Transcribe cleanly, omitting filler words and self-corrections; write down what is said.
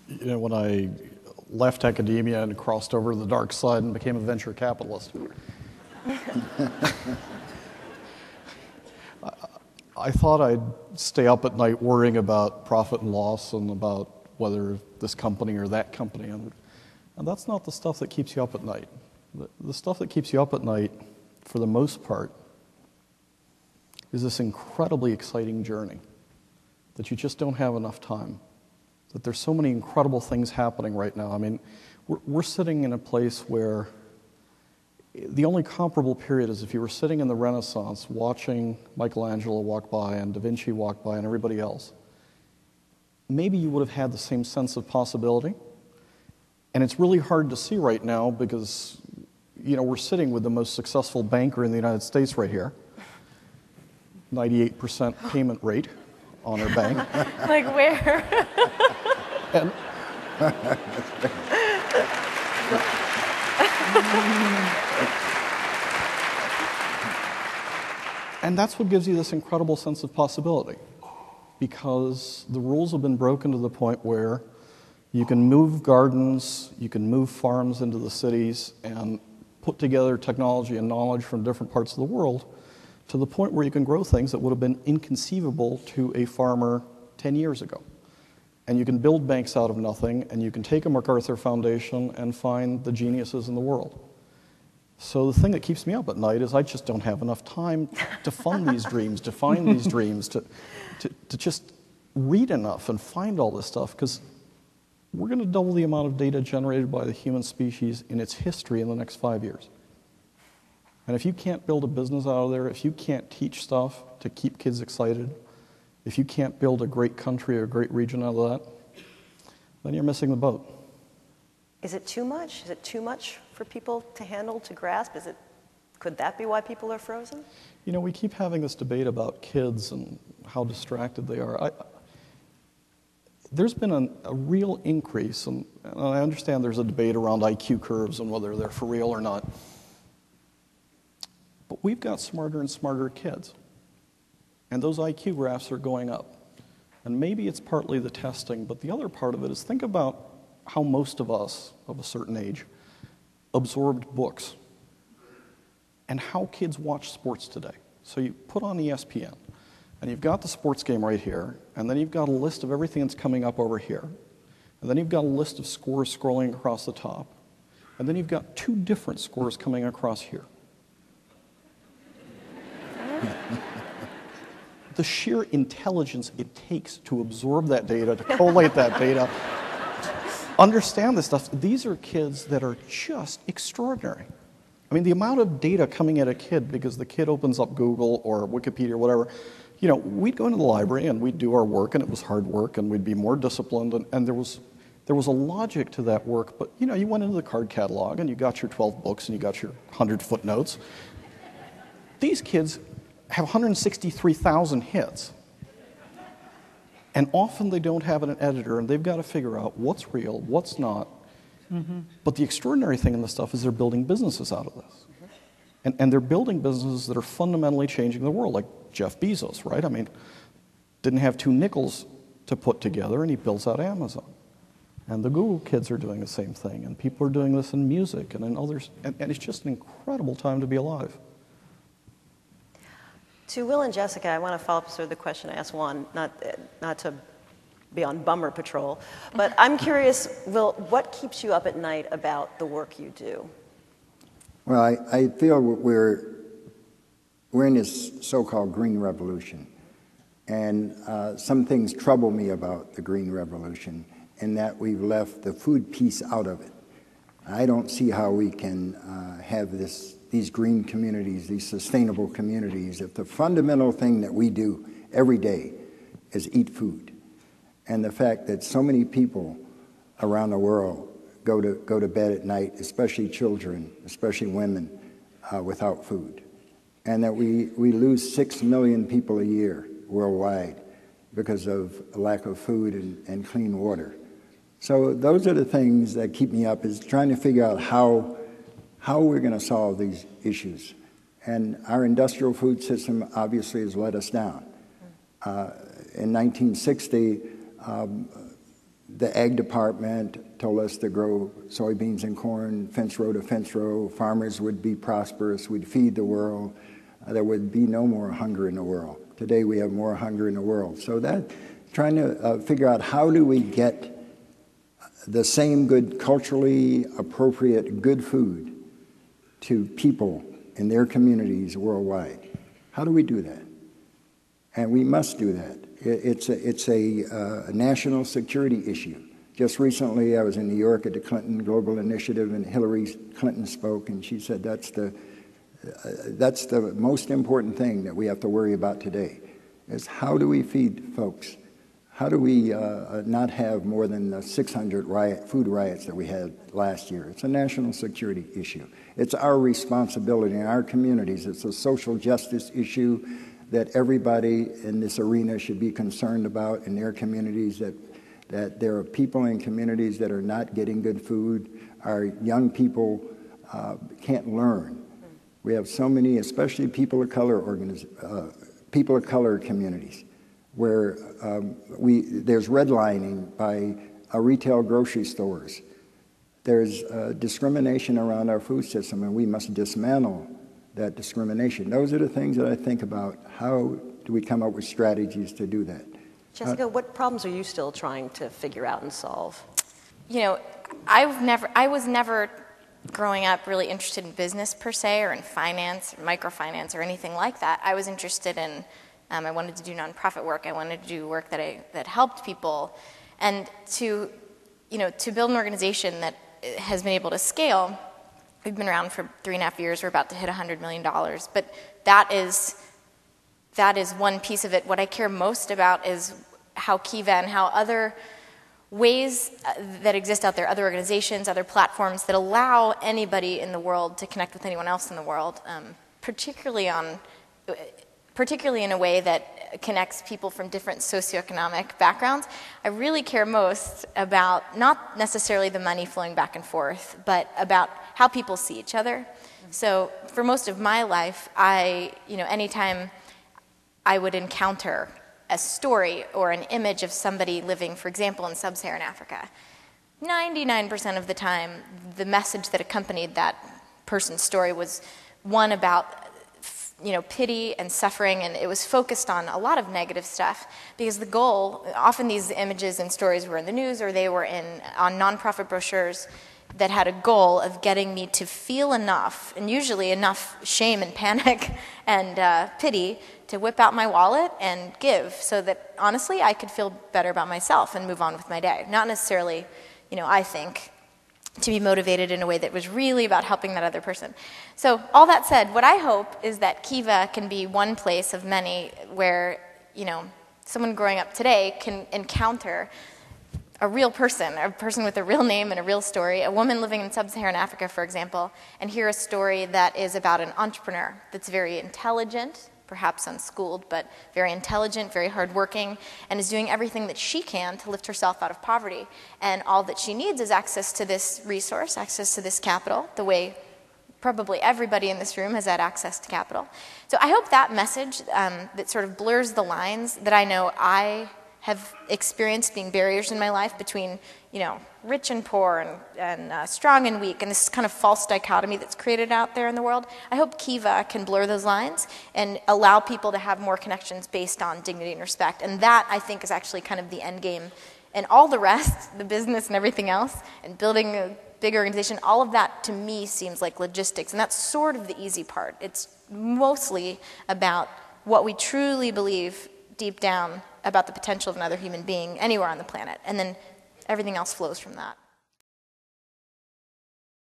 You know, when I left academia and crossed over to the dark side and became a venture capitalist, I thought I'd stay up at night worrying about profit and loss and about whether this company or that company. And that's not the stuff that keeps you up at night. The stuff that keeps you up at night, for the most part, is this incredibly exciting journey that you just don't have enough time, that there's so many incredible things happening right now. I mean, we're sitting in a place where the only comparable period is if you were sitting in the Renaissance watching Michelangelo walk by and Da Vinci walk by and everybody else. Maybe you would have had the same sense of possibility. And it's really hard to see right now because, you know, we're sitting with the most successful banker in the United States right here. 98% payment rate on our bank. Like where? And And that's what gives you this incredible sense of possibility, because the rules have been broken to the point where you can move gardens, you can move farms into the cities, and put together technology and knowledge from different parts of the world to the point where you can grow things that would have been inconceivable to a farmer 10 years ago. And you can build banks out of nothing, and you can take a MacArthur Foundation and find the geniuses in the world. So the thing that keeps me up at night is I just don't have enough time to fund these dreams, to find these dreams, to just read enough and find all this stuff, because we're going to double the amount of data generated by the human species in its history in the next 5 years. And if you can't build a business out of there, if you can't teach stuff to keep kids excited, if you can't build a great country or a great region out of that, then you're missing the boat. Is it too much? Is it too much for people to handle, to grasp? Could that be why people are frozen? You know, we keep having this debate about kids and how distracted they are. There's been a real increase, and I understand there's a debate around IQ curves and whether they're for real or not. But we've got smarter and smarter kids, and those IQ graphs are going up. And maybe it's partly the testing, but the other part of it is think about how most of us of a certain age absorbed books and how kids watch sports today. So you put on ESPN, and you've got the sports game right here, and then you've got a list of everything that's coming up over here, and then you've got a list of scores scrolling across the top, and then you've got two different scores coming across here. The sheer intelligence it takes to absorb that data, to collate that data, understand this stuff. These are kids that are just extraordinary. I mean, the amount of data coming at a kid because the kid opens up Google or Wikipedia or whatever. You know, we'd go into the library and we'd do our work, and it was hard work, and we'd be more disciplined, and there was a logic to that work. But, you know, you went into the card catalog and you got your 12 books and you got your 100 footnotes. These kids have 163,000 hits. And often they don't have an editor, and they've got to figure out what's real, what's not. Mm-hmm. But the extraordinary thing in this stuff is they're building businesses out of this. Mm-hmm. And they're building businesses that are fundamentally changing the world, like Jeff Bezos, right? I mean, didn't have two nickels to put together, and he builds out Amazon. And the Google kids are doing the same thing, and people are doing this in music and in others. And it's just an incredible time to be alive. To Will and Jessica, I want to follow up with the question I asked Juan, not to be on bummer patrol, but I'm curious, Will, what keeps you up at night about the work you do? Well, I feel we're in this so-called green revolution, and some things trouble me about the green revolution, in that we've left the food piece out of it. I don't see how we can have these green communities, these sustainable communities, if the fundamental thing that we do every day is eat food. And the fact that so many people around the world go to bed at night, especially children, especially women, without food. And that we lose 6 million people a year worldwide because of a lack of food and clean water. So those are the things that keep me up, is trying to figure out how we're going to solve these issues. And our industrial food system obviously has let us down. In 1960, the ag department told us to grow soybeans and corn, fence row to fence row. Farmers would be prosperous. We'd feed the world. There would be no more hunger in the world. Today we have more hunger in the world. So that, trying to figure out how do we get the same good, culturally appropriate good food to people in their communities worldwide. How do we do that? And we must do that. It's a national security issue. Just recently, I was in New York at the Clinton Global Initiative, and Hillary Clinton spoke, and she said that's the most important thing that we have to worry about today, is how do we feed folks? How do we not have more than the 600 food riots that we had last year? It's a national security issue. It's our responsibility in our communities. It's a social justice issue that everybody in this arena should be concerned about in their communities, that there are people in communities that are not getting good food. Our young people can't learn. We have so many, especially people of color communities, where there's redlining by retail grocery stores. There's discrimination around our food system, and we must dismantle that discrimination. Those are the things that I think about. How do we come up with strategies to do that? Jessica, what problems are you still trying to figure out and solve? You know, I was never growing up really interested in business per se, or in finance, or microfinance, or anything like that. I was interested in, I wanted to do nonprofit work. I wanted to do work that helped people. And to build an organization that has been able to scale. We've been around for 3.5 years. We're about to hit $100 million. But that is one piece of it. What I care most about is how Kiva and how other ways that exist out there, other organizations, other platforms that allow anybody in the world to connect with anyone else in the world, particularly in a way that connects people from different socioeconomic backgrounds. I really care most about not necessarily the money flowing back and forth, but about how people see each other. So for most of my life, anytime I would encounter a story or an image of somebody living, for example, in sub-Saharan Africa, 99% of the time, the message that accompanied that person's story was one about pity and suffering, and it was focused on a lot of negative stuff, because the goal, often these images and stories were in the news, or they were on nonprofit brochures that had a goal of getting me to feel enough, and usually enough shame and panic and pity to whip out my wallet and give, so that honestly I could feel better about myself and move on with my day. Not necessarily, I think, to be motivated in a way that was really about helping that other person. So all that said, what I hope is that Kiva can be one place of many where, someone growing up today can encounter a real person, a person with a real name and a real story, a woman living in sub-Saharan Africa, for example, and hear a story that is about an entrepreneur that's very intelligent, perhaps unschooled, but very intelligent, very hardworking, and is doing everything that she can to lift herself out of poverty. And all that she needs is access to this resource, access to this capital, the way probably everybody in this room has had access to capital. So I hope that message that sort of blurs the lines that I know I have experienced being barriers in my life between, rich and poor and strong and weak, and this kind of false dichotomy that's created out there in the world. I hope Kiva can blur those lines and allow people to have more connections based on dignity and respect. And that, I think, is actually kind of the end game. And all the rest, the business and everything else, and building a big organization, all of that to me seems like logistics. And that's sort of the easy part. It's mostly about what we truly believe deep down about the potential of another human being anywhere on the planet. And then everything else flows from that.